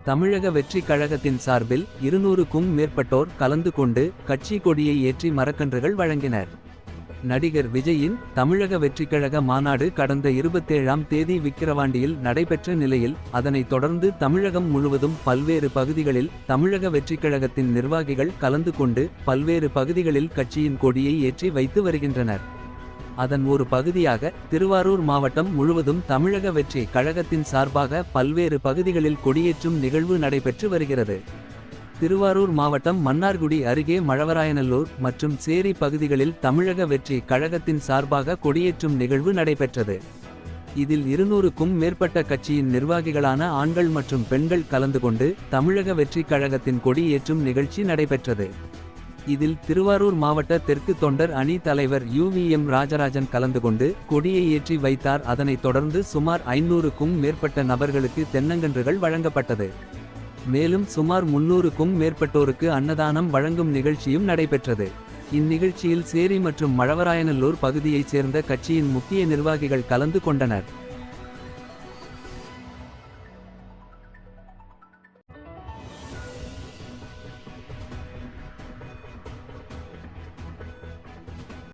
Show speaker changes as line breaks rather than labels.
தமிழக வெற்றிக் கழகத்தின் சார்பில் 200க்கும் மேற்பட்டோர் கலந்து கொண்டு கட்சி கொடியை ஏற்றி மரக்கன்றுகள் வழங்கினர். நடிகர் விஜயின் தமிழக வெற்றிக்கழக மாநாடு கடந்த 27ஆம் தேதி விக்கிரவாண்டியில் நடைபெற்ற நிலையில், அதனைத் தொடர்ந்து தமிழகம் முழுவதும் பல்வேறு பகுதிகளில் தமிழக வெற்றிக்கழகத்தின் நிர்வாகிகள் கலந்து கொண்டு பல்வேறு பகுதிகளில் கட்சியின் கொடியை ஏற்றி வைத்து வருகின்றனர். அதன் ஒரு பகுதியாக திருவாரூர் மாவட்டம் முழுவதும் தமிழக வெற்றி கழகத்தின் சார்பாக பல்வேறு பகுதிகளில் கொடியேற்றும் நிகழ்வு நடைபெற்று வருகிறது. திருவாரூர் மாவட்டம் மன்னார்குடி அருகே மழவராயநல்லூர் மற்றும் சேரி பகுதிகளில் தமிழக வெற்றி கழகத்தின் சார்பாக கொடியேற்றும் நிகழ்வு நடைபெற்றது. இதில் 200க்கும் மேற்பட்ட கட்சியின் நிர்வாகிகளான ஆண்கள் மற்றும் பெண்கள் கலந்து கொண்டு தமிழக வெற்றி கழகத்தின் கொடி ஏற்றும் நிகழ்ச்சி நடைபெற்றது. இதில் திருவாரூர் மாவட்ட தெற்கு தொண்டர் அணி தலைவர் UVM ராஜராஜன் கலந்து கொண்டு கொடியை ஏற்றி வைத்தார். அதனைத் தொடர்ந்து சுமார் 500க்கும் மேற்பட்ட நபர்களுக்கு தென்னங்கன்றுகள் வழங்கப்பட்டது. மேலும் சுமார் 300க்கும் மேற்பட்டோருக்கு அன்னதானம் வழங்கும் நிகழ்ச்சியும் நடைபெற்றது. இந்நிகழ்ச்சியில் சேரி மற்றும் மழவராயநல்லூர் பகுதியைச் சேர்ந்த கட்சியின் முக்கிய நிர்வாகிகள் கலந்து கொண்டனர்.